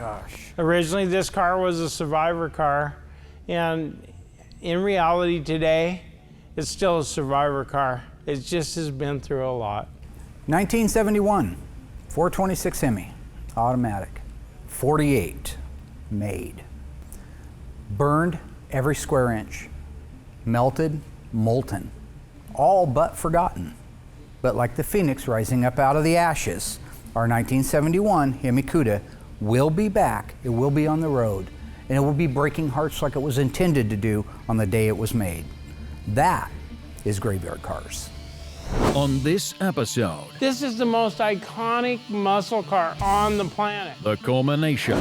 gosh. Originally, this car was a survivor car, and in reality today, it's still a survivor car. It just has been through a lot. 1971, 426 Hemi, automatic, 48 made. Burned every square inch, melted, molten, all but forgotten. But like the phoenix rising up out of the ashes, our 1971 Hemi Cuda will be back, it will be on the road, and it will be breaking hearts like it was intended to do on the day it was made. That is Graveyard Carz. On this episode, This is the most iconic muscle car on the planet. the culmination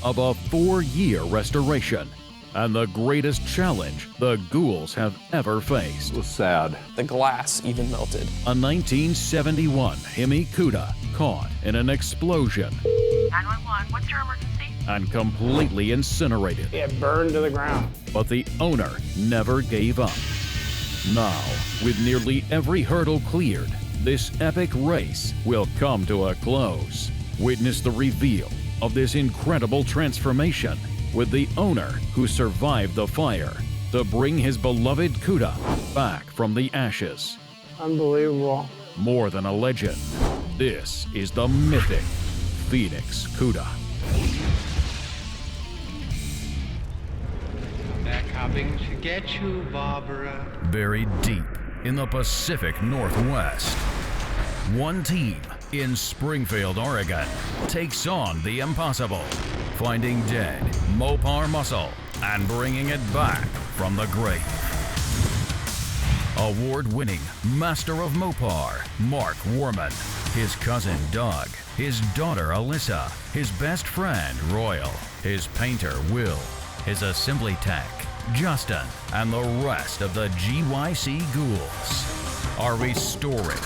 of a 4-year restoration and the greatest challenge the ghouls have ever faced. It was sad. The glass even melted. A 1971 Hemi Cuda caught in an explosion 911, what's your emergency? and completely incinerated. It burned to the ground. But the owner never gave up. Now, with nearly every hurdle cleared, this epic race will come to a close. Witness the reveal of this incredible transformation with the owner who survived the fire to bring his beloved Cuda back from the ashes. Unbelievable. More than a legend, this is the mythic Phoenix Cuda. They're coming to get you, Barbara. Buried deep in the Pacific Northwest, one team in Springfield, Oregon, takes on the impossible, finding dead Mopar muscle and bringing it back from the grave. Award-winning Master of Mopar, Mark Warman, his cousin Doug, his daughter Alyssa, his best friend Royal, his painter Will, his assembly tech Justin, and the rest of the GYC ghouls are restoring,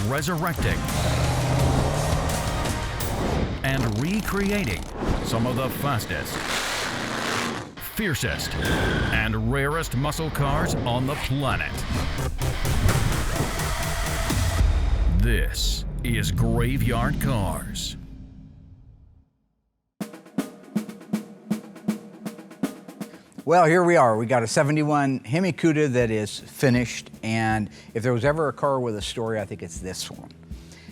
resurrecting, and recreating some of the fastest, fiercest, and rarest muscle cars on the planet. This is Graveyard Carz. Well, here we are. We got a 71 Hemi Cuda that is finished, and if there was ever a car with a story, I think it's this one.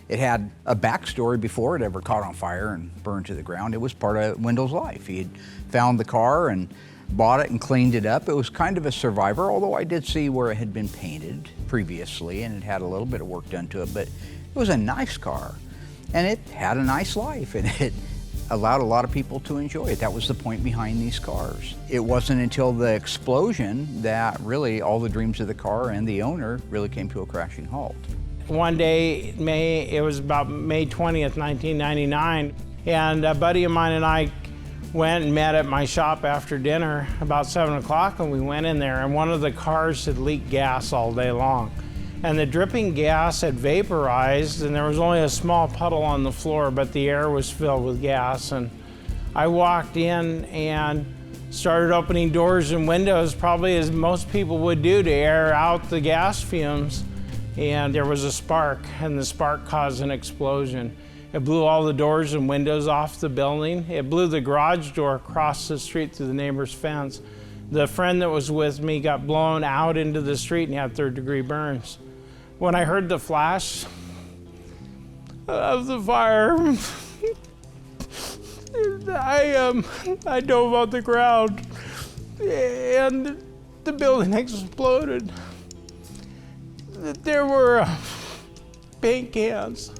It had a backstory before it ever caught on fire and burned to the ground. It was part of Wendell's life. He had found the car and bought it and cleaned it up. It was kind of a survivor, although I did see where it had been painted previously and it had a little bit of work done to it, but it was a nice car and it had a nice life and it allowed a lot of people to enjoy it. That was the point behind these cars. It wasn't until the explosion that really all the dreams of the car and the owner really came to a crashing halt. One day, it was about May 20th, 1999, and a buddy of mine and I went and met at my shop after dinner about 7 o'clock, and we went in there, and one of the cars had leaked gas all day long. And the dripping gas had vaporized, and there was only a small puddle on the floor, but the air was filled with gas. And I walked in and started opening doors and windows, probably as most people would do to air out the gas fumes. And there was a spark, and the spark caused an explosion. It blew all the doors and windows off the building. It blew the garage door across the street through the neighbor's fence. The friend that was with me got blown out into the street and had third-degree burns. When I heard the flash of the fire, I dove on the ground, and the building exploded. There were paint cans.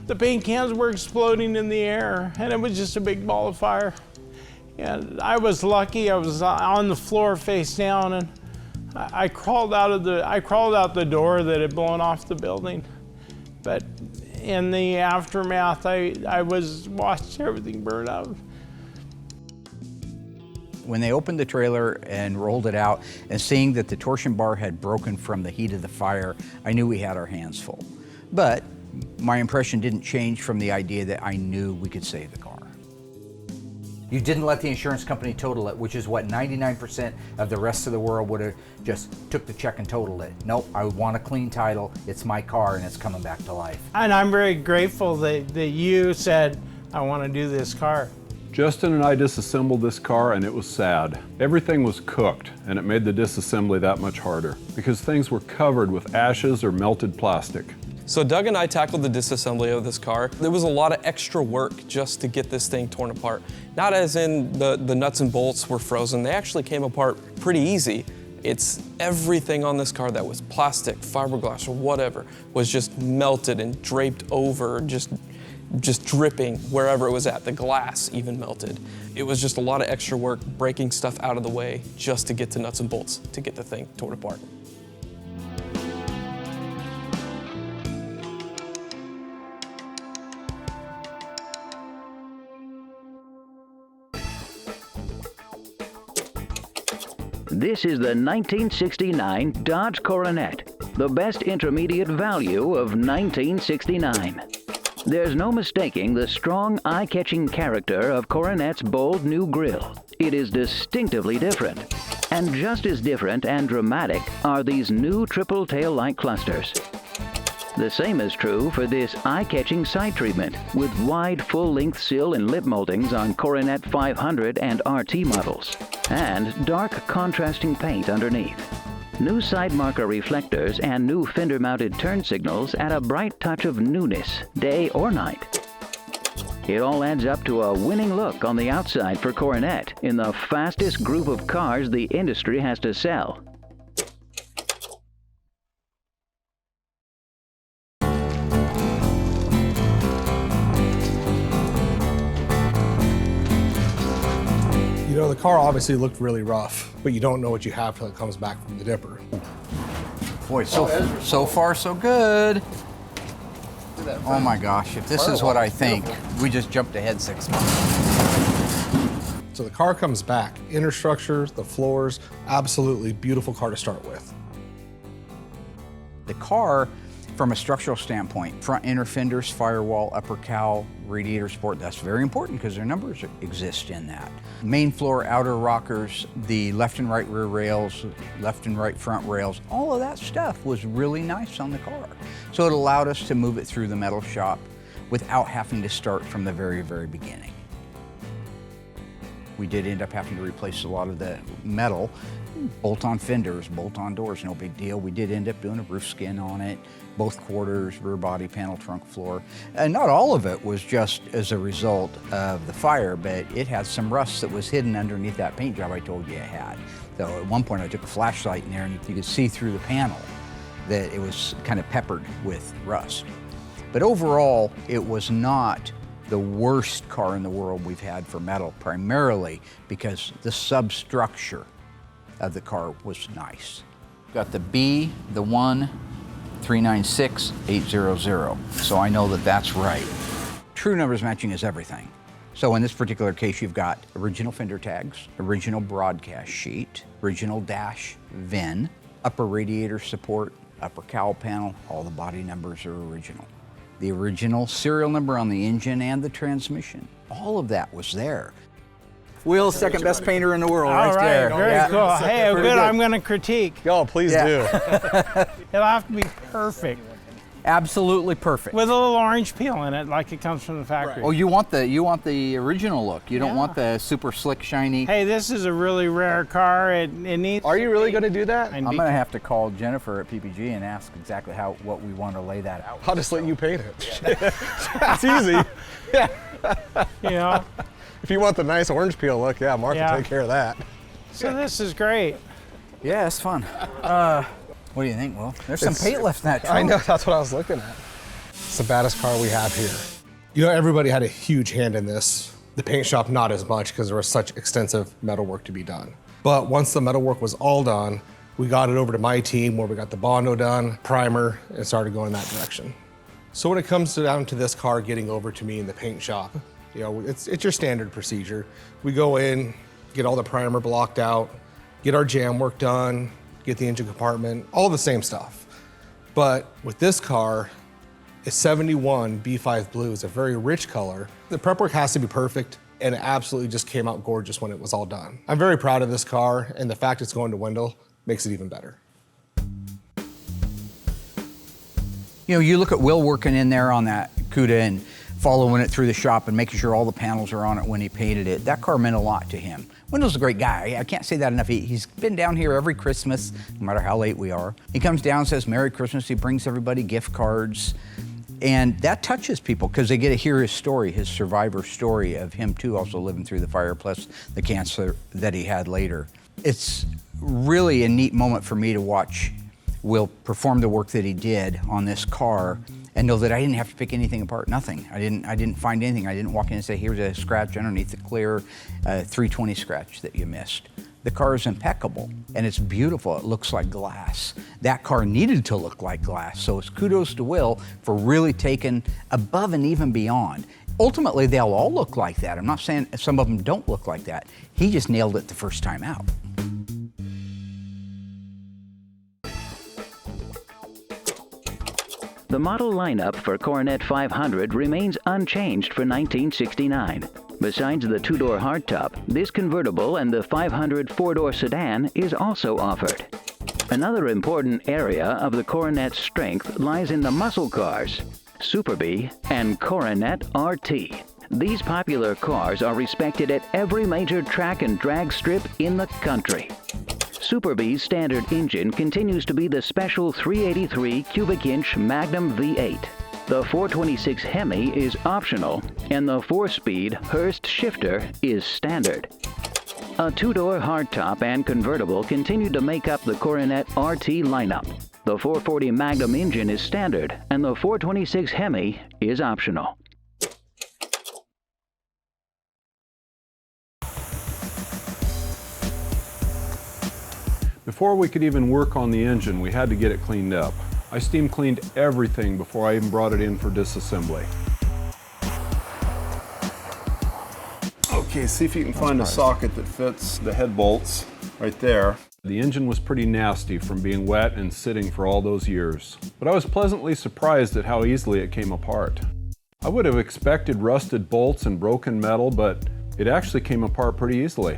The paint cans were exploding in the air, and it was just a big ball of fire. And I was lucky. I was on the floor face down, and I crawled out the door that had blown off the building. But in the aftermath, I watched everything burn up. When they opened the trailer and rolled it out and seeing that the torsion bar had broken from the heat of the fire, I knew we had our hands full. But my impression didn't change from the idea that I knew we could save the car. You didn't let the insurance company total it, which is what 99% of the rest of the world would have just took the check and totaled it. Nope, I want a clean title, it's my car and it's coming back to life. And I'm very grateful that you said, I want to do this car. Justin and I disassembled this car and it was sad. Everything was cooked and it made the disassembly that much harder because things were covered with ashes or melted plastic. So Doug and I tackled the disassembly of this car. There was a lot of extra work just to get this thing torn apart. Not as in the nuts and bolts were frozen, they actually came apart pretty easy. It's everything on this car that was plastic, fiberglass, or whatever, was just melted and draped over, just dripping wherever it was at. The glass even melted. It was just a lot of extra work breaking stuff out of the way just to get to nuts and bolts to get the thing torn apart. This is the 1969 Dodge Coronet, the best intermediate value of 1969. There's no mistaking the strong, eye-catching character of Coronet's bold new grille. It is distinctively different. And just as different and dramatic are these new triple tail light clusters. The same is true for this eye-catching side treatment with wide full-length sill and lip moldings on Coronet 500 and RT models, and dark contrasting paint underneath. New side marker reflectors and new fender-mounted turn signals add a bright touch of newness, day or night. It all adds up to a winning look on the outside for Coronet in the fastest group of cars the industry has to sell. You know, the car obviously looked really rough, but you don't know what you have till it comes back from the dipper. Boy, so far so good. Oh my gosh, if this is what I think, we just jumped ahead 6 months. So the car comes back, inner structure, the floors, absolutely beautiful car to start with. The car, from a structural standpoint, front inner fenders, firewall, upper cowl, radiator support, that's very important because their numbers exist in that. Main floor, outer rockers, the left and right rear rails, left and right front rails, all of that stuff was really nice on the car. So it allowed us to move it through the metal shop without having to start from the very, very beginning. We did end up having to replace a lot of the metal, bolt-on fenders, bolt-on doors, no big deal. We did end up doing a roof skin on it, both quarters, rear body panel, trunk floor. And not all of it was just as a result of the fire, but it had some rust that was hidden underneath that paint job I told you it had. So at one point I took a flashlight in there and you could see through the panel that it was kind of peppered with rust. But overall, it was not the worst car in the world we've had for metal, primarily because the substructure of the car was nice. Got the B, the 1, 396 800. So I know that that's right. True numbers matching is everything. So in this particular case, you've got original fender tags, original broadcast sheet, original dash VIN, upper radiator support, upper cowl panel, all the body numbers are original. The original serial number on the engine and the transmission, all of that was there. Will's second best painter in the world, All right, there. very cool. Hey, good. I'm going to critique. Oh, please do. It'll have to be perfect. Absolutely perfect. With a little orange peel in it, like it comes from the factory. Oh, you want the original look. You don't want the super slick, shiny. Hey, this is a really rare car. It needs. Are you really going to do that? I'm going to have to call Jennifer at PPG and ask exactly what we want to lay that out. I'll just let you paint it. It's easy. You know. If you want the nice orange peel look, yeah, Mark will take care of that. So this is great. Yeah, it's fun. What do you think, Will? There's some paint left in that trunk. I know, that's what I was looking at. It's the baddest car we have here. You know, everybody had a huge hand in this. The paint shop, not as much, because there was such extensive metal work to be done. But once the metal work was all done, we got it over to my team where we got the Bondo done, primer, and started going in that direction. So when it comes down to this car getting over to me in the paint shop, you know, it's your standard procedure. We go in, get all the primer blocked out, get our jam work done, get the engine compartment, all the same stuff. But with this car, a 71 B5 Blue is a very rich color. The prep work has to be perfect, and it absolutely just came out gorgeous when it was all done. I'm very proud of this car, and the fact it's going to Wendell makes it even better. You know, you look at Will working in there on that Cuda, and following it through the shop and making sure all the panels are on it when he painted it. That car meant a lot to him. Wendell's a great guy. I can't say that enough. He's been down here every Christmas, no matter how late we are. He comes down and says, Merry Christmas. He brings everybody gift cards. And that touches people because they get to hear his story, his survivor story of him too also living through the fire plus the cancer that he had later. It's really a neat moment for me to watch Will perform the work that he did on this car and know that I didn't have to pick anything apart, nothing. I didn't find anything. I didn't walk in and say, here's a scratch underneath the clear 320 scratch that you missed. The car is impeccable and it's beautiful. It looks like glass. That car needed to look like glass. So it's kudos to Will for really taking above and even beyond. Ultimately, they'll all look like that. I'm not saying some of them don't look like that. He just nailed it the first time out. The model lineup for Coronet 500 remains unchanged for 1969. Besides the two-door hardtop, this convertible and the 500 four-door sedan is also offered. Another important area of the Coronet's strength lies in the muscle cars, Super Bee and Coronet RT. These popular cars are respected at every major track and drag strip in the country. Super Bee's standard engine continues to be the special 383 cubic inch Magnum V8. The 426 Hemi is optional, and the 4-speed Hurst shifter is standard. A two-door hardtop and convertible continue to make up the Coronet RT lineup. The 440 Magnum engine is standard, and the 426 Hemi is optional. Before we could even work on the engine, we had to get it cleaned up. I steam cleaned everything before I even brought it in for disassembly. Okay, see if you can find a socket that fits the head bolts right there. The engine was pretty nasty from being wet and sitting for all those years, but I was pleasantly surprised at how easily it came apart. I would have expected rusted bolts and broken metal, but it actually came apart pretty easily.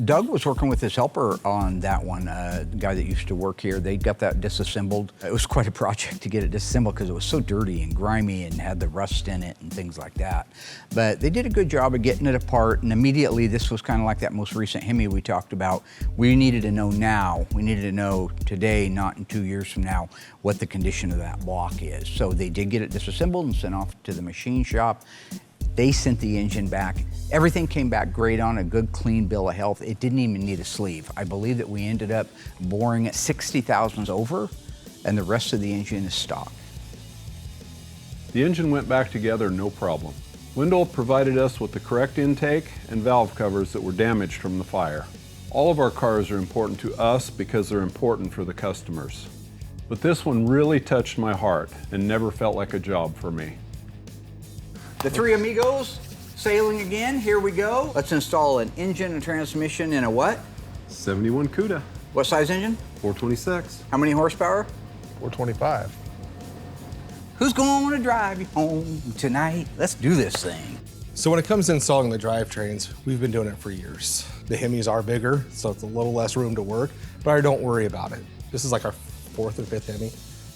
Doug was working with his helper on that one, the guy that used to work here. They got that disassembled. It was quite a project to get it disassembled because it was so dirty and grimy and had the rust in it and things like that. But they did a good job of getting it apart, and immediately this was kind of like that most recent Hemi we talked about. We needed to know now, we needed to know today, not in 2 years from now, what the condition of that block is. So they did get it disassembled and sent off to the machine shop. They sent the engine back. Everything came back great on a good, clean bill of health. It didn't even need a sleeve. I believe that we ended up boring it 60 thousandths over, and the rest of the engine is stock. The engine went back together no problem. Wendell provided us with the correct intake and valve covers that were damaged from the fire. All of our cars are important to us because they're important for the customers. But this one really touched my heart and never felt like a job for me. The three amigos sailing again. Here we go. Let's install an engine and transmission in a what? 71 Cuda. What size engine? 426. How many horsepower? 425. Who's going to drive you home tonight? Let's do this thing. So when it comes to installing the drivetrains, we've been doing it for years. The Hemis are bigger, so it's a little less room to work, but I don't worry about it. This is like our 4th or 5th Hemi.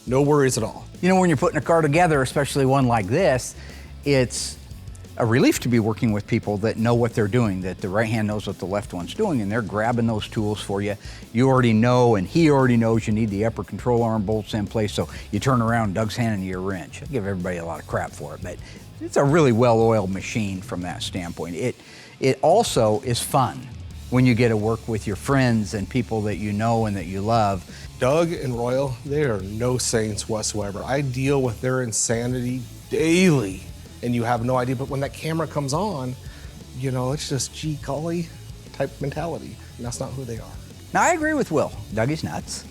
No worries at all. You know, when you're putting a car together, especially one like this, it's a relief to be working with people that know what they're doing, that the right hand knows what the left one's doing, and they're grabbing those tools for you. You already know, and he already knows you need the upper control arm bolts in place, so you turn around, Doug's handing you a wrench. I give everybody a lot of crap for it, but it's a really well-oiled machine from that standpoint. It also is fun when you get to work with your friends and people that you know and that you love. Doug and Royal, they are no saints whatsoever. I deal with their insanity daily. And you have no idea, but when that camera comes on, you know, it's just gee golly type mentality, and that's not who they are. Now, I agree with Will. Dougie's nuts,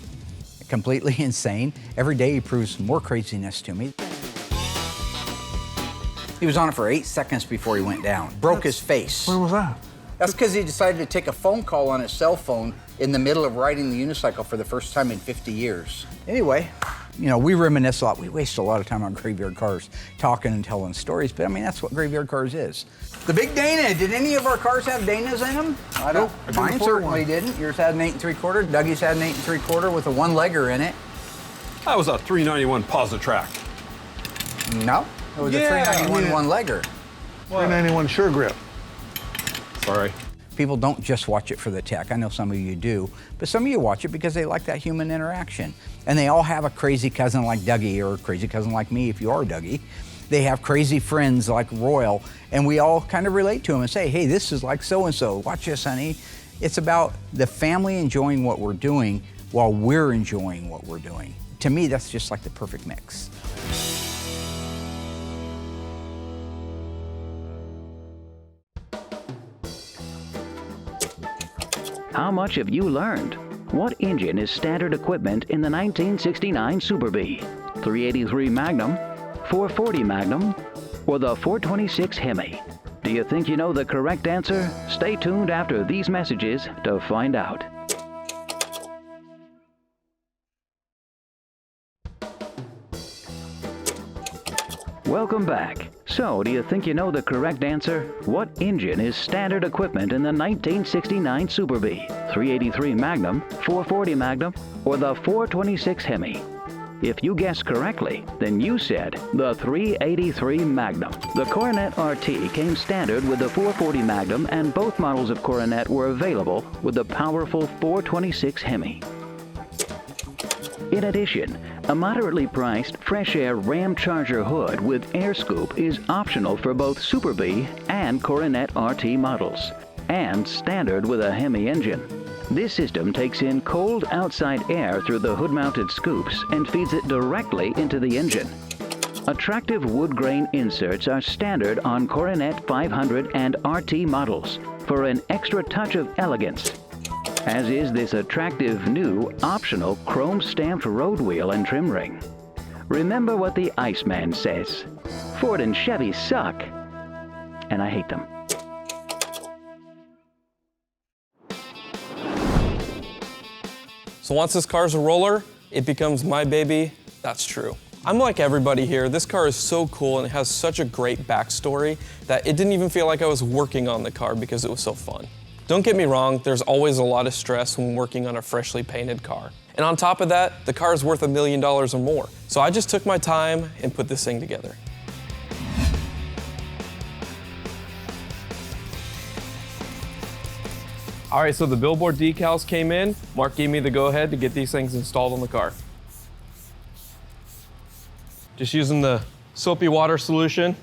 completely insane. Every day he proves more craziness to me. He was on it for 8 seconds before he went down. Broke his face. When was that? That's because he decided to take a phone call on his cell phone in the middle of riding the unicycle for the first time in 50 years. Anyway, you know, we reminisce a lot. We waste a lot of time on Graveyard Carz talking and telling stories, but I mean, that's what Graveyard Carz is. The big Dana, did any of our cars have Danas in them? I don't. Mine certainly didn't. Yours had an 8 3/4. Dougie's had an 8 3/4 with a 1-legger in it. That was a 391 Positrack. No, It was a 391 one-legger. 391 Sure Grip. Sorry. People don't just watch it for the tech. I know some of you do, but some of you watch it because they like that human interaction. And they all have a crazy cousin like Dougie, or a crazy cousin like me if you are Dougie. They have crazy friends like Royal, and we all kind of relate to them and say, hey, this is like so-and-so, watch this, honey. It's about the family enjoying what we're doing while we're enjoying what we're doing. To me, that's just like the perfect mix. How much have you learned? What engine is standard equipment in the 1969 Super Bee? 383 Magnum, 440 Magnum, or the 426 Hemi? Do you think you know the correct answer? Stay tuned after these messages to find out. Welcome back. So, do you think you know the correct answer? What engine is standard equipment in the 1969 Super Bee? 383 Magnum, 440 Magnum, or the 426 Hemi? If you guessed correctly, then you said the 383 Magnum. The Coronet RT came standard with the 440 Magnum, and both models of Coronet were available with the powerful 426 Hemi. In addition, a moderately priced Fresh Air Ram Charger hood with air scoop is optional for both Super Bee and Coronet RT models, and standard with a Hemi engine. This system takes in cold outside air through the hood-mounted scoops and feeds it directly into the engine. Attractive wood grain inserts are standard on Coronet 500 and RT models for an extra touch of elegance, as is this attractive new optional chrome stamped road wheel and trim ring. Remember what the Iceman says: Ford and Chevy suck, and I hate them. So once this car's a roller, it becomes my baby. That's true. I'm like everybody here. This car is so cool and it has such a great backstory that it didn't even feel like I was working on the car because it was so fun. Don't get me wrong, there's always a lot of stress when working on a freshly painted car. And on top of that, the car is worth $1 million or more. So I just took my time and put this thing together. All right, so the billboard decals came in. Mark gave me the go-ahead to get these things installed on the car. Just using the soapy water solution.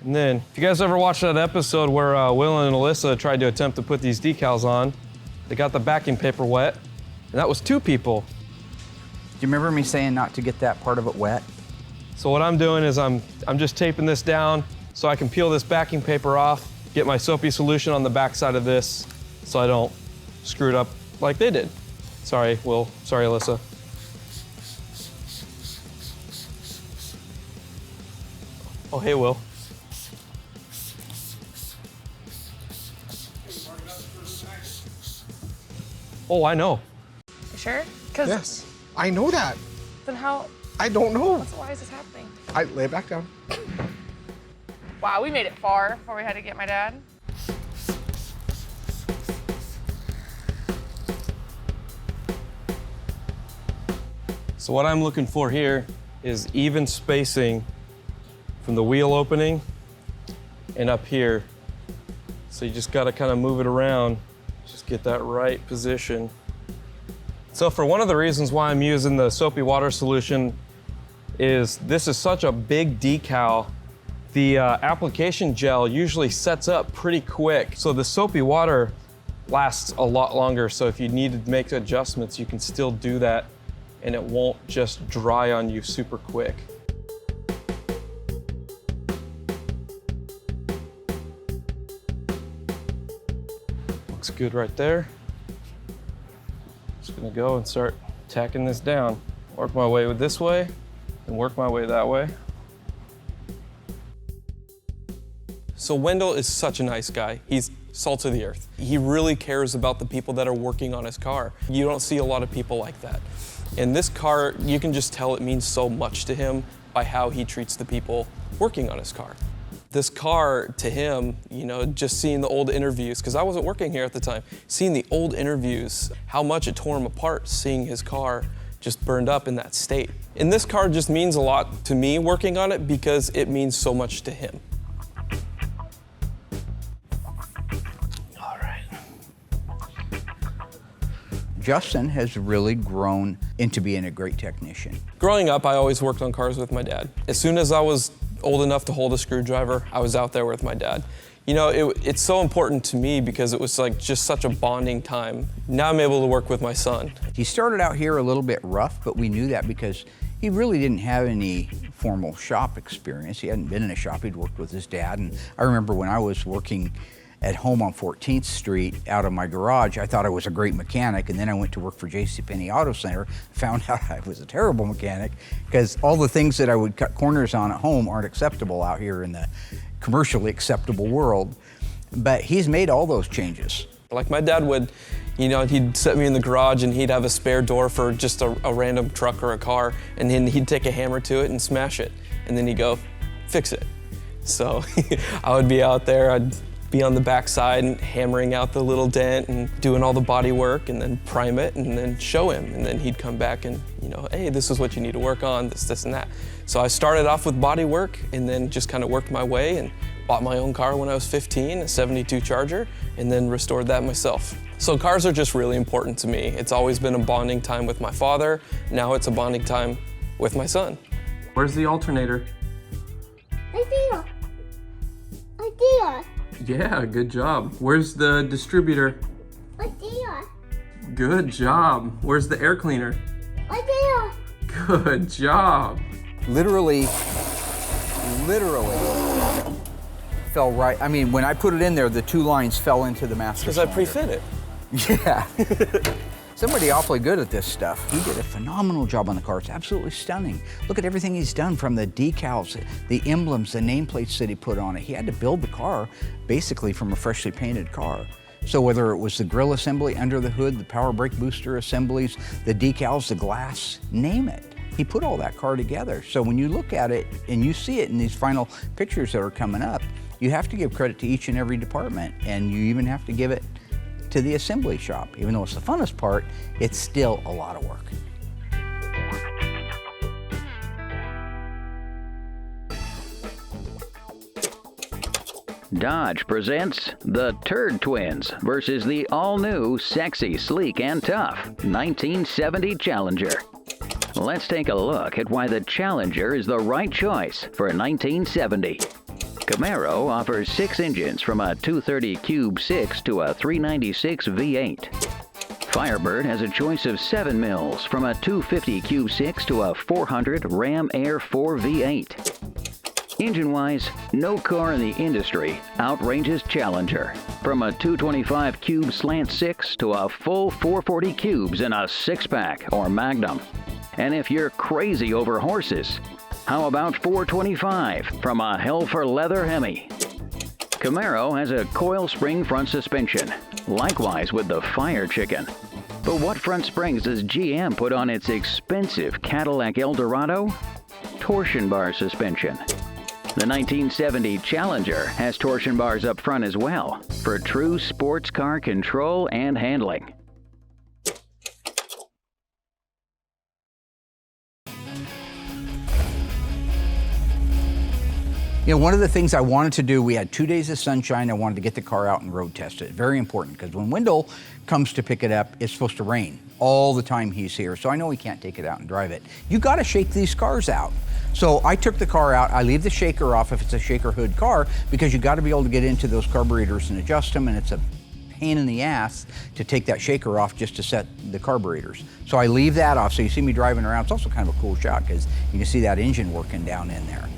And then, if you guys ever watched that episode where Will and Alyssa tried to attempt to put these decals on, they got the backing paper wet, and that was 2 people. Do you remember me saying not to get that part of it wet? So what I'm doing is I'm just taping this down so I can peel this backing paper off, get my soapy solution on the back side of this so I don't screw it up like they did. Sorry, Will. Sorry, Alyssa. Oh, hey, Will. Oh, I know. You sure? Cause Yes, I know that. then how? I don't know. Why is this happening? I lay it back down. Wow, we made it far before we had to get my dad. So what I'm looking for here is even spacing from the wheel opening and up here. So you just gotta kind of move it around, just get that right position. So for one of the reasons why I'm using the soapy water solution is this is such a big decal. The application gel usually sets up pretty quick. So the soapy water lasts a lot longer. So if you need to make adjustments, you can still do that and it won't just dry on you super quick. Looks good right there. Just gonna go and start tacking this down. Work my way this way and work my way that way. So Wendell is such a nice guy. He's salt of the earth. He really cares about the people that are working on his car. You don't see a lot of people like that. And this car, you can just tell it means so much to him by how he treats the people working on his car. This car, to him, you know, just seeing the old interviews, because I wasn't working here at the time, seeing the old interviews, how much it tore him apart, seeing his car just burned up in that state. And this car just means a lot to me working on it because it means so much to him. Justin has really grown into being a great technician. Growing up, I always worked on cars with my dad. As soon as I was old enough to hold a screwdriver, I was out there with my dad. You know, it's so important to me because it was like just such a bonding time. Now I'm able to work with my son. He started out here a little bit rough, but we knew that because he really didn't have any formal shop experience. He hadn't been in a shop, he'd worked with his dad. And I remember when I was working at home on 14th Street out of my garage, I thought I was a great mechanic, and then I went to work for JCPenney Auto Center, found out I was a terrible mechanic because all the things that I would cut corners on at home aren't acceptable out here in the commercially acceptable world. But he's made all those changes. Like my dad would, you know, he'd set me in the garage and he'd have a spare door for just a random truck or a car, and then he'd take a hammer to it and smash it, and then he'd go, fix it. So I would be out there, I'd be on the backside and hammering out the little dent and doing all the body work and then prime it and then show him. And then he'd come back and, you know, hey, this is what you need to work on, this, and that. So I started off with body work and then just kind of worked my way and bought my own car when I was 15, a 72 Charger, and then restored that myself. So cars are just really important to me. It's always been a bonding time with my father. Now it's a bonding time with my son. Where's the alternator? Right there. Right there. Yeah, good job. Where's the distributor? Right there. Good job. Where's the air cleaner? Right there. Good job. Literally fell right. I mean, when I put it in there, the two lines fell into the master Because I cylinder. pre-fit it. Yeah. Somebody awfully good at this stuff. He did a phenomenal job on the car. It's absolutely stunning. Look at everything he's done, from the decals, the emblems, the nameplates that he put on it. He had to build the car basically from a freshly painted car. So whether it was the grill assembly under the hood, the power brake booster assemblies, the decals, the glass, name it. He put all that car together. So when you look at it and you see it in these final pictures that are coming up, you have to give credit to each and every department, and you even have to give it to the assembly shop. Even though it's the funnest part, it's still a lot of work. Dodge presents the Turd Twins versus the all-new, sexy, sleek, and tough 1970 Challenger. Let's take a look at why the Challenger is the right choice for 1970. Camaro offers 6 engines from a 230 Cube 6 to a 396 V8. Firebird has a choice of 7 mils from a 250 Cube 6 to a 400 Ram Air 4 V8. Engine-wise, no car in the industry outranges Challenger. From a 225 Cube Slant 6 to a full 440 Cubes in a 6-pack or Magnum. And if you're crazy over horses, how about 425 from a Hell for Leather Hemi? Camaro has a coil spring front suspension, likewise with the Fire Chicken. But what front springs does GM put on its expensive Cadillac Eldorado? Torsion bar suspension. The 1970 Challenger has torsion bars up front as well, for true sports car control and handling. You know, one of the things I wanted to do, we had 2 days of sunshine. I wanted to get the car out and road test it. Very important, because when Wendell comes to pick it up, it's supposed to rain all the time he's here. So I know he can't take it out and drive it. You got to shake these cars out. So I took the car out. I leave the shaker off if it's a shaker hood car, because you got to be able to get into those carburetors and adjust them, and it's a pain in the ass to take that shaker off just to set the carburetors. So I leave that off. So you see me driving around. It's also kind of a cool shot because you can see that engine working down in there.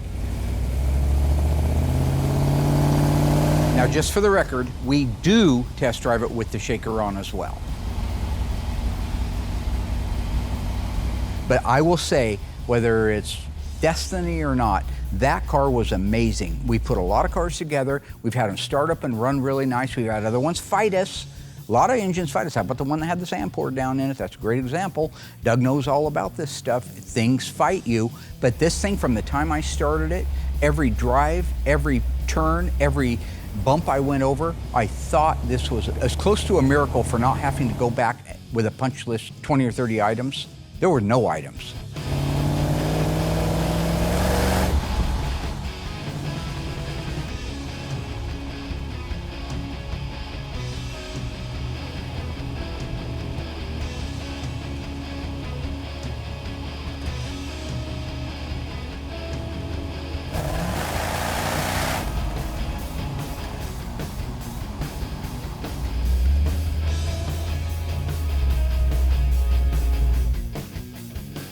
Now, just for the record, we do test drive it with the shaker on as well. But I will say, whether it's Destiny or not, that car was amazing. We put a lot of cars together. We've had them start up and run really nice. We've had other ones fight us. A lot of engines fight us. How about the one that had the sand poured down in it? That's a great example. Doug knows all about this stuff. Things fight you. But this thing, from the time I started it, every drive, every turn, every bump I went over, I thought this was as close to a miracle for not having to go back with a punch list, 20 or 30 items. there were no items.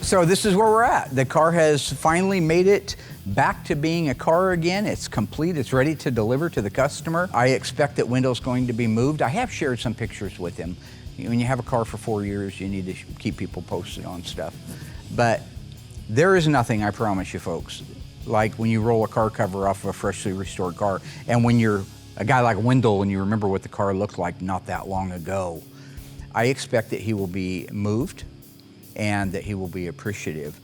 So this is where we're at. The car has finally made it back to being a car again. It's complete, it's ready to deliver to the customer. I expect that Wendell's going to be moved. I have shared some pictures with him. When you have a car for 4 years, you need to keep people posted on stuff. But there is nothing, I promise you folks, like when you roll a car cover off of a freshly restored car, and when you're a guy like Wendell and you remember what the car looked like not that long ago, I expect that he will be moved and that he will be appreciative.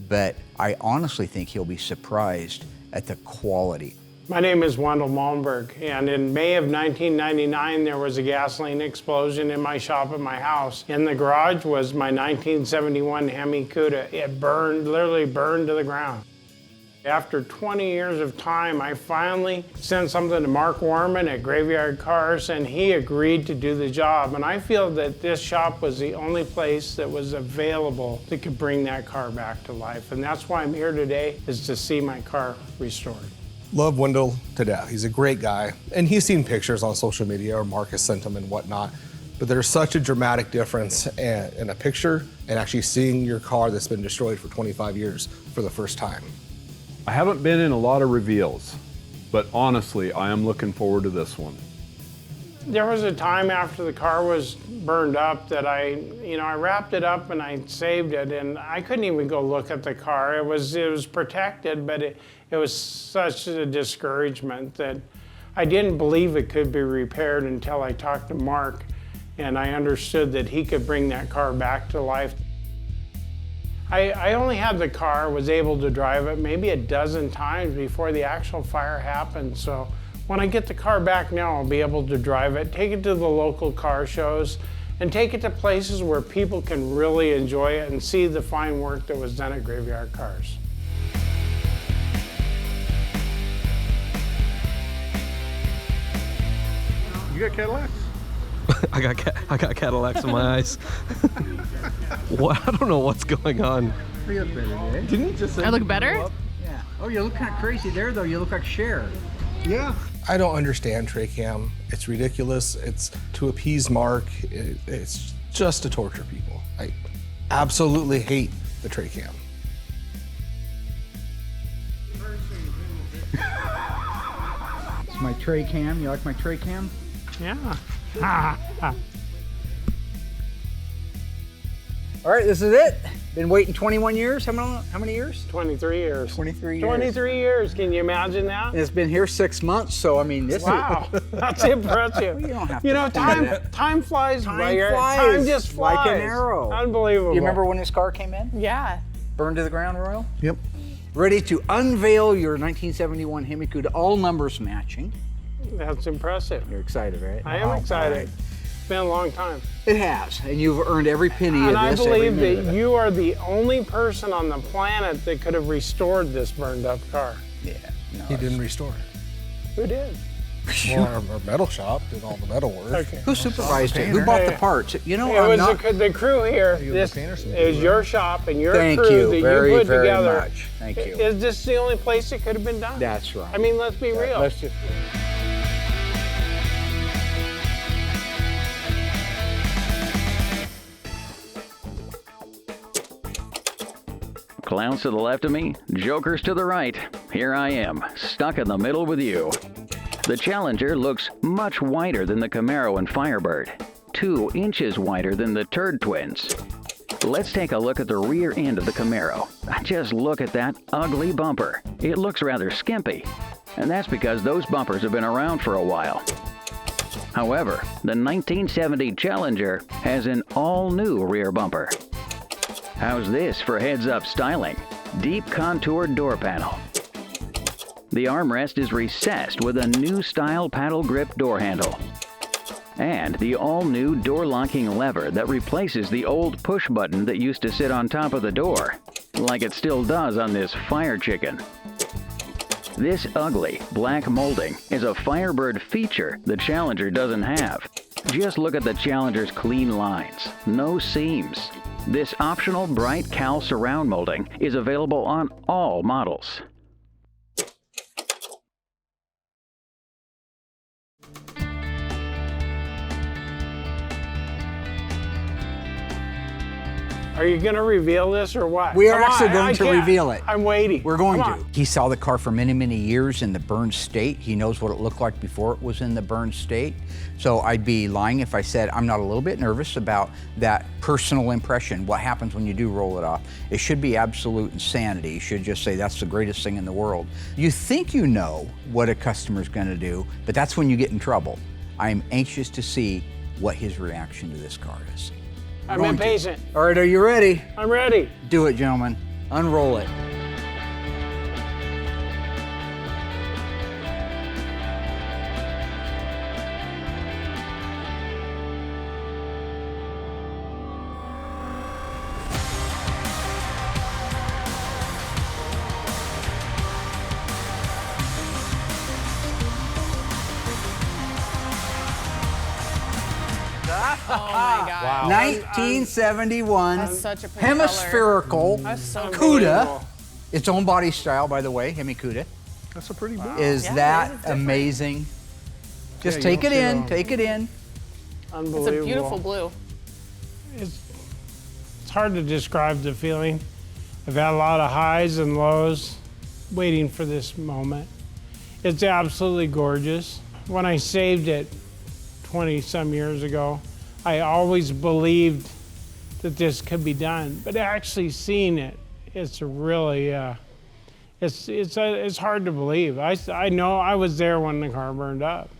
But I honestly think he'll be surprised at the quality. My name is Wendell Malmberg, and in May of 1999, there was a gasoline explosion in my shop at my house. In the garage was my 1971 Hemi Cuda. It burned, literally burned to the ground. After 20 years of time, I finally sent something to Mark Warman at Graveyard Carz, and he agreed to do the job. And I feel that this shop was the only place that was available that could bring that car back to life. And that's why I'm here today, is to see my car restored. Love Wendell to death. He's a great guy. And he's seen pictures on social media, or Mark has sent him and whatnot. But there's such a dramatic difference in a picture and actually seeing your car that's been destroyed for 25 years for the first time. I haven't been in a lot of reveals, but honestly, I am looking forward to this one. There was a time after the car was burned up that I wrapped it up and I saved it, and I couldn't even go look at the car. It was protected, but it was such a discouragement that I didn't believe it could be repaired until I talked to Mark, and I understood that he could bring that car back to life. I only had the car, was able to drive it maybe a dozen times before the actual fire happened. So when I get the car back now, I'll be able to drive it, take it to the local car shows, and take it to places where people can really enjoy it and see the fine work that was done at Graveyard Carz. You got Cadillacs? I got Cadillacs in my eyes. What? I don't know what's going on. You look better, eh? Didn't you just say I look better? Yeah. Oh, you look kind of crazy there, though. You look like Cher. Yeah. I don't understand tray cam. It's ridiculous. It's to appease Mark. It's just to torture people. I absolutely hate the tray cam. It's my tray cam. You like my tray cam? Yeah. All right, this is it. Been waiting 21 years. How many years? 23 years. 23 years. 23 years. Can you imagine that? And it's been here 6 months, so I mean, this Wow, that's impressive. You don't have You to know, do that. time flies. Time by. flies Time just flies. like an arrow. Unbelievable. Do you remember when this car came in? Yeah. Burned to the ground, Royal? Yep. Ready to unveil your 1971 Hemi Cuda, all numbers matching. That's impressive. You're excited, right? I am excited. Right. It's been a long time. It has, and you've earned every penny And of I this. every believe minute that of it. you are the only person on the planet that could have restored this burned up car. Yeah. No, He didn't restore it. Who did? Well, our metal shop did all the metal work. Okay. Who supervised it? Who bought the parts? You know, It I'm was not. the crew here. You This the painters is your shop and your Thank crew you that very, you put very together. much. Thank you. Is this the only place it could have been done? That's right. I mean, let's be real. Let's just. Clowns to the left of me, jokers to the right. Here I am, stuck in the middle with you. The Challenger looks much wider than the Camaro and Firebird, 2 inches wider than the Turd Twins. Let's take a look at the rear end of the Camaro. Just look at that ugly bumper. It looks rather skimpy, and that's because those bumpers have been around for a while. However, the 1970 Challenger has an all-new rear bumper. How's this for heads-up styling? Deep contoured door panel. The armrest is recessed with a new style paddle grip door handle. and the all-new door locking lever that replaces the old push button that used to sit on top of the door, like it still does on this Fire Chicken. This ugly black molding is a Firebird feature the Challenger doesn't have. Just look at the Challenger's clean lines, no seams. This optional bright Cal surround molding is available on all models. Are you going to reveal this or what? We are Come on, actually going I to can't. reveal it. I'm waiting. We're going Come to. on. He saw the car for many, many years in the burned state. He knows what it looked like before it was in the burned state. So I'd be lying if I said I'm not a little bit nervous about that personal impression, what happens when you do roll it off. It should be absolute insanity. You should just say that's the greatest thing in the world. You think you know what a customer's going to do, but that's when you get in trouble. I'm anxious to see what his reaction to this car is. I'm impatient. All right, are you ready? I'm ready. Do it, gentlemen. Unroll it. Oh my God. Wow. 1971 That's such a pretty hemispherical That's so Cuda. Its own body style, by the way, Hemi Cuda. That's a pretty blue. Is Yeah, that it is different. amazing? Just Yeah, take you it don't see in, it take it in. Unbelievable. It's a beautiful blue. It's hard to describe the feeling. I've had a lot of highs and lows waiting for this moment. It's absolutely gorgeous. When I saved it 20-some years ago, I always believed that this could be done, but actually seeing it, it's really, it's hard to believe. I know I was there when the car burned up.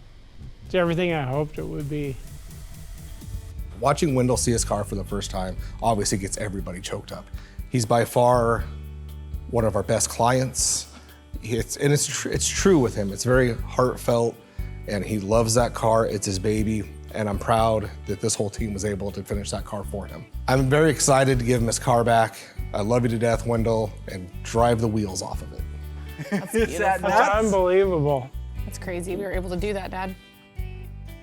It's everything I hoped it would be. Watching Wendell see his car for the first time obviously gets everybody choked up. He's by far one of our best clients. It's true with him. It's very heartfelt, and he loves that car. It's his baby, and I'm proud that this whole team was able to finish that car for him. I'm very excited to give him his car back. I love you to death, Wendell, and drive the wheels off of it. That's Is that beautiful. That's nuts? unbelievable. That's crazy. We were able to do that, Dad.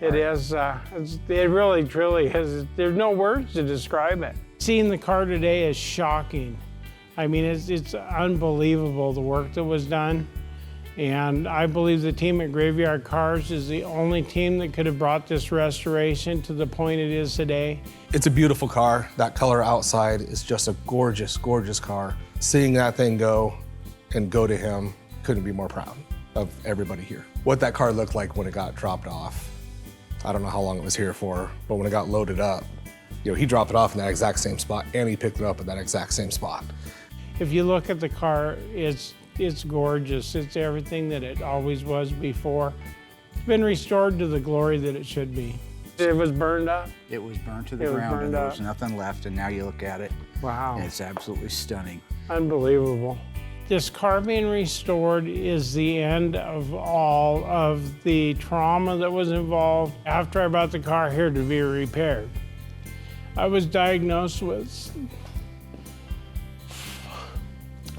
It is, it really, truly is. There's no words to describe it. Seeing the car today is shocking. I mean, it's unbelievable the work that was done. And I believe the team at Graveyard Carz is the only team that could have brought this restoration to the point it is today. It's a beautiful car. That color outside is just a gorgeous, gorgeous car. Seeing that thing go and go to him, couldn't be more proud of everybody here. What that car looked like when it got dropped off, I don't know how long it was here for, but when it got loaded up, he dropped it off in that exact same spot, and he picked it up at that exact same spot. If you look at the car, it's gorgeous. It's everything that it always was before. It's been restored to the glory that it should be. It was burned up. It was burnt to the It was ground, and burned there up. was nothing left, and now you look at it, Wow. and it's absolutely stunning. Unbelievable. This car being restored is the end of all of the trauma that was involved after I brought the car here to be repaired. I was diagnosed with,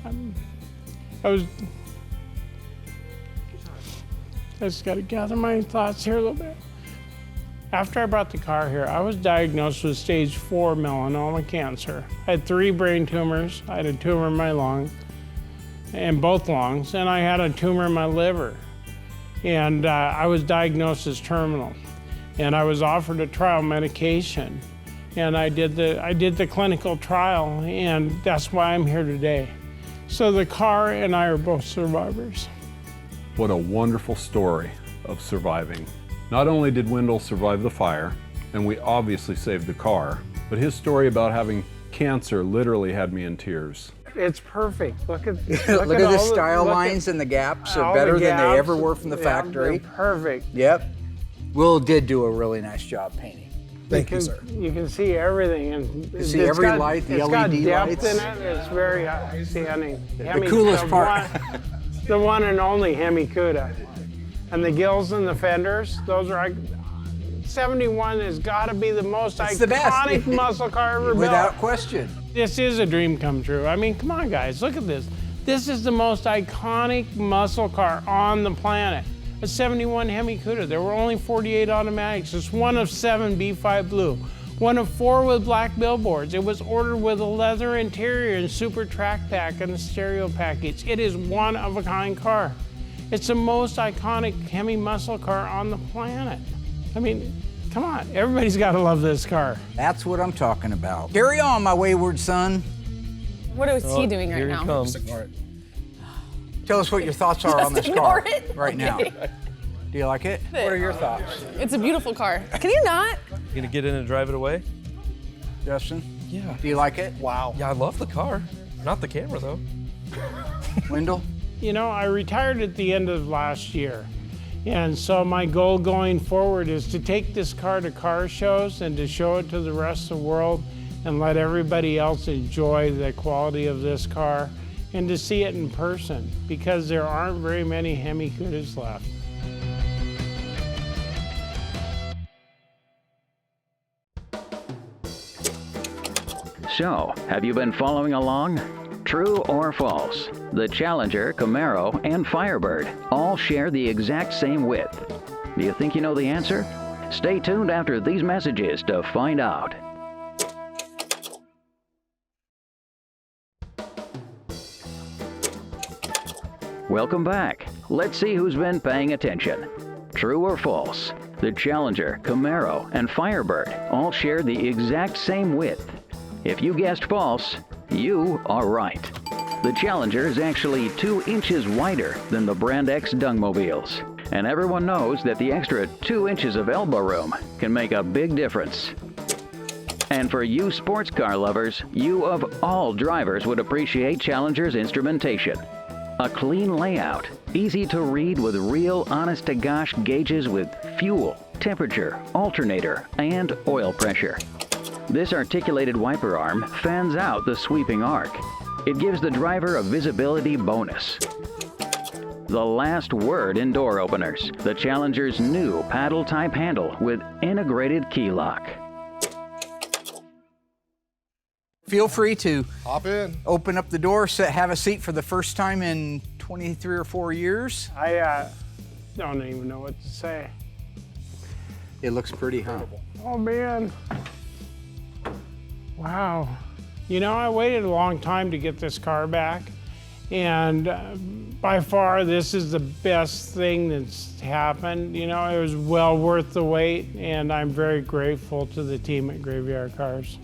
I just got to gather my thoughts here a little bit. After I brought the car here, I was diagnosed with stage 4 melanoma cancer. I had 3 brain tumors. I had a tumor in my lung, in both lungs, and I had a tumor in my liver. And I was diagnosed as terminal. And I was offered a trial medication. And I did the clinical trial, and that's why I'm here today. So the car and I are both survivors. What a wonderful story of surviving. Not only did Wendell survive the fire, and we obviously saved the car, but his story about having cancer literally had me in tears. It's perfect. Look at Look at the style lines and the gaps are better than they ever were from the factory. They're perfect. Yep. Will did do a really nice job painting. Thank you, sir. You can see everything. And You see every light, the it's LED got depth lights. in it. It's very outstanding. The coolest part. The one and only Hemi Cuda. And the gills and the fenders, those are 71 has got to be the most It's the best. iconic muscle car ever built. Without question. This is a dream come true. I mean, come on, guys, look at this. This is the most iconic muscle car on the planet. A 71 Hemi Cuda. There were only 48 automatics. It's one of 7 B5 Blue. One of 4 with black billboards. It was ordered with a leather interior and super track pack and a stereo package. It is one of a kind car. It's the most iconic Hemi muscle car on the planet. I mean, come on, everybody's got to love this car. That's what I'm talking about. Carry on, my wayward son. What is he doing right now? Tell us what your thoughts are on this car right now. Do you like it? What are your thoughts? It's a beautiful car. Can you not? You gonna get in and drive it away? Justin? Yeah. Do you like it? Wow. Yeah, I love the car. Not the camera though. Wendell? You know, I retired at the end of last year. And so my goal going forward is to take this car to car shows and to show it to the rest of the world and let everybody else enjoy the quality of this car and to see it in person, because there aren't very many Hemi Cudas left. So, have you been following along? True or false? The Challenger, Camaro, and Firebird all share the exact same width. Do you think you know the answer? Stay tuned after these messages to find out. Welcome back. Let's see who's been paying attention. True or false? The Challenger, Camaro, and Firebird all share the exact same width. If you guessed false, you are right. The Challenger is actually 2 inches wider than the Brand X Dungmobiles. And everyone knows that the extra 2 inches of elbow room can make a big difference. And for you sports car lovers, you of all drivers would appreciate Challenger's instrumentation. A clean layout, easy to read with real honest-to-gosh gauges with fuel, temperature, alternator, and oil pressure. This articulated wiper arm fans out the sweeping arc. It gives the driver a visibility bonus. The last word in door openers, the Challenger's new paddle-type handle with integrated key lock. Feel free to hop in, open up the door, have a seat for the first time in 23 or 4 years. I don't even know what to say. It looks pretty, huh? Oh man. Wow. You know, I waited a long time to get this car back, and by far this is the best thing that's happened. You know, it was well worth the wait, and I'm very grateful to the team at Graveyard Carz.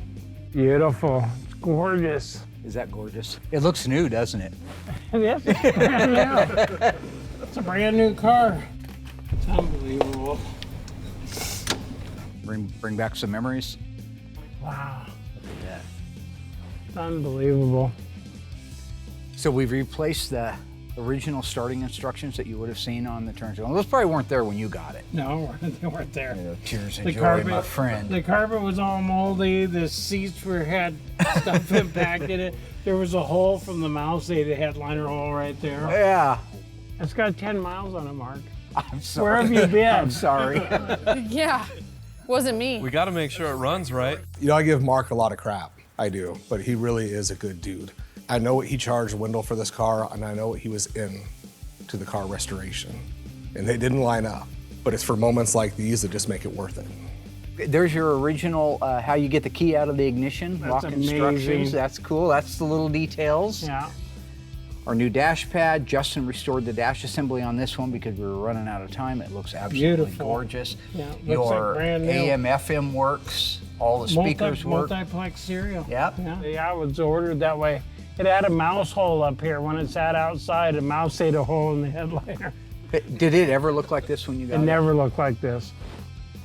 Beautiful. It's gorgeous. Is that gorgeous? It looks new, doesn't it? Yes, it's brand new. It's a brand new car. It's unbelievable. Bring back some memories. Wow. It's unbelievable. So we've replaced the original starting instructions that you would have seen on the turn signal. Those probably weren't there when you got it. No, they weren't there. Tears of joy, my friend. The carpet was all moldy. The seats had stuff impacted it. There was a hole from the mouse aid, the headliner hole right there. Yeah. It's got 10 miles on it, Mark. I'm sorry. Where have you been? I'm sorry. Yeah, wasn't me. We got to make sure it runs right. You know, I give Mark a lot of crap. I do, but he really is a good dude. I know what he charged Wendell for this car, and I know what he was in to the car restoration. And they didn't line up, but it's for moments like these that just make it worth it. There's your original, how you get the key out of the ignition, That's lock amazing. instructions. That's cool. That's the little details. Yeah. Our new dash pad. Justin restored the dash assembly on this one because we were running out of time. It looks absolutely Beautiful. gorgeous. Yeah, looks Your like brand new. AM, FM works. All the speakers work. Multiplex stereo. Yep. Yeah, it was ordered that way. It had a mouse hole up here. When it sat outside, a mouse ate a hole in the headliner. Did it ever look like this when you got it? It never looked like this.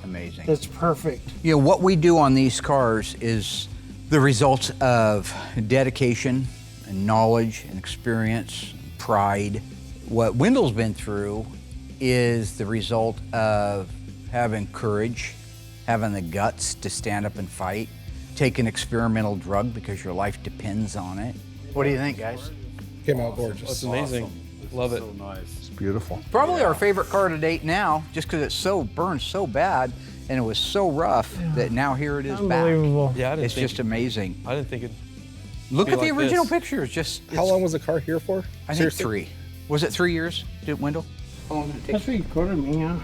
Amazing. It's perfect. You know, what we do on these cars is the result of dedication and knowledge and experience, and pride. What Wendell's been through is the result of having courage, having the guts to stand up and fight, take an experimental drug because your life depends on it. What do you think, guys? Came out gorgeous. That's amazing. Love it. So nice. It's beautiful. Probably our favorite car to date now, just because it burns so bad, and it was so rough that now here it is Unbelievable. back. Yeah, I didn't It's think just amazing. I didn't think it. Look be at the like original this. pictures. Just How long was the car here for? I think Seriously? 3. Was it 3 years, Wendell? How long did it take? That's what you quoted me, yeah.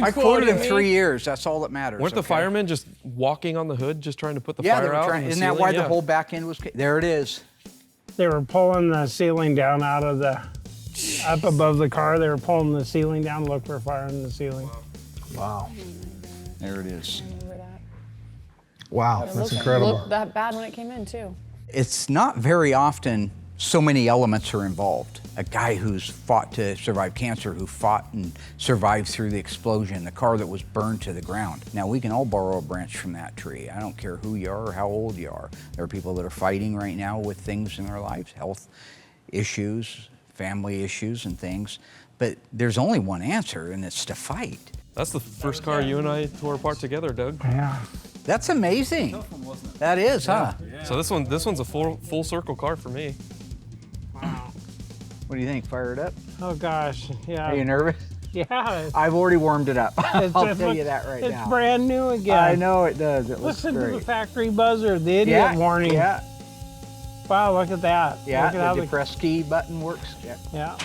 I quoted him 3 years. That's all that matters. Weren't the okay? firemen just walking on the hood, just trying to put the Yeah, they fire were out? trying. on the Isn't that ceiling? why Yeah. the whole back end was? There it is. They were pulling the ceiling down out of the, up above the car. They were pulling the ceiling down to look for fire in the ceiling. Wow. There it is. Wow, that's incredible. Looked that bad when it came in too. It's not very often so many elements are involved. A guy who's fought to survive cancer, who fought and survived through the explosion, the car that was burned to the ground. Now, we can all borrow a branch from that tree. I don't care who you are or how old you are. There are people that are fighting right now with things in their lives, health issues, family issues and things. But there's only one answer, and it's to fight. That's the first car you and I tore apart together, Doug. Yeah. That's amazing. That is, huh? So this one's a full circle car for me. Wow. What do you think? Fire it up? Oh gosh, yeah. Are you nervous? Yeah. I've already warmed it up. I'll It's- tell you that right it's now. brand new again. I know it does. It looks Listen to great. the factory buzzer, the idiot warning. Yeah. Wow, look at that. Yeah, Look at how the depress key button works. Yeah. Yeah.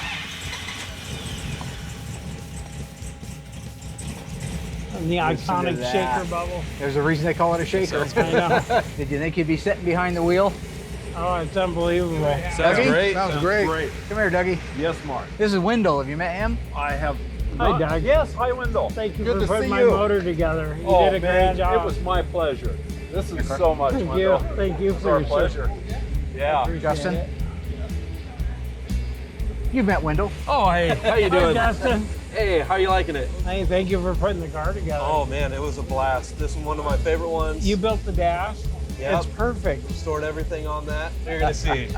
And the Listen to iconic that. shaker bubble. There's a reason they call it a shaker. I know. Did you think you'd be sitting behind the wheel? Oh, it's unbelievable. Sounds Dougie? great. Sounds great. Come here, Dougie. Yes, Mark. This is Wendell. Have you met him? I have. Hi, Doug. Yes, hi, Wendell. Thank you Good for to putting see my you. motor together. You Oh, did a man, great job. it was my pleasure. This is so much, Thank Wendell. you. Thank you It's for our your pleasure. Yeah. Justin? You've met Wendell. Oh, hey, how you Hi, doing? Justin. Hey, how you liking it? Hey, thank you for putting the car together. Oh man, it was a blast. This is one of my favorite ones. You built the dash. Yep. It's perfect. Stored everything on that. You're gonna see.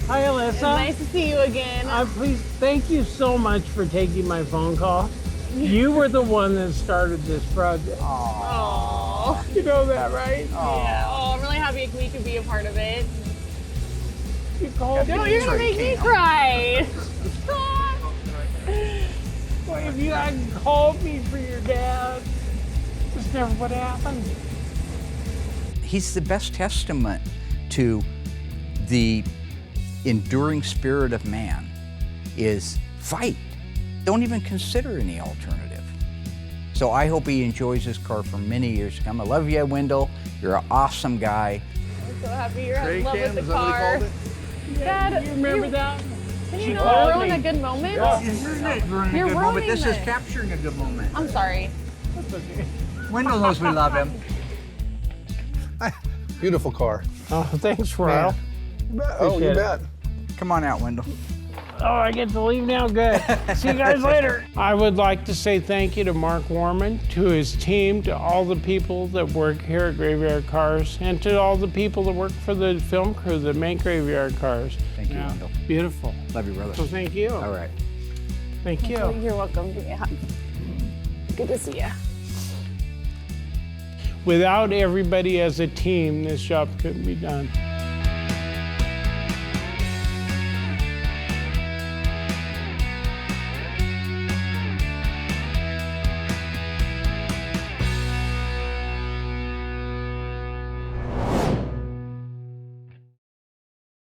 Hi, Alyssa. Nice to see you again. Please, thank you so much for taking my phone call. You were the one that started this project. Oh, You know that, right? yeah. Oh, I'm really happy we could be a part of it. You called No, me. you're gonna make me cry. Well, if you hadn't called me for your dad, this never would have happened. He's the best testament to the enduring spirit of man is fight. Don't even consider any alternative. So I hope he enjoys this car for many years to come. I love you, Wendell. You're an awesome guy. I'm so happy you're Trade in love cam, with is the that what he car. called it? Dad, You remember that? Can She you called not ruin me. a good moment? Isn't it ruining You're a good moment? This ruining is it. capturing a good moment. I'm sorry. Wendell knows we love him. Beautiful car. Oh, thanks, Ryle. Oh, you Appreciate it. bet. Come on out, Wendell. Oh, I get to leave now? Good. See you guys later. I would like to say thank you to Mark Warman, to his team, to all the people that work here at Graveyard Carz, and to all the people that work for the film crew that make Graveyard Carz. Thank you, Wendell. Beautiful. Love you, brother. So thank you. All right. Thank you. You're welcome. Give me a hug. Good to see you. Without everybody as a team, this job couldn't be done.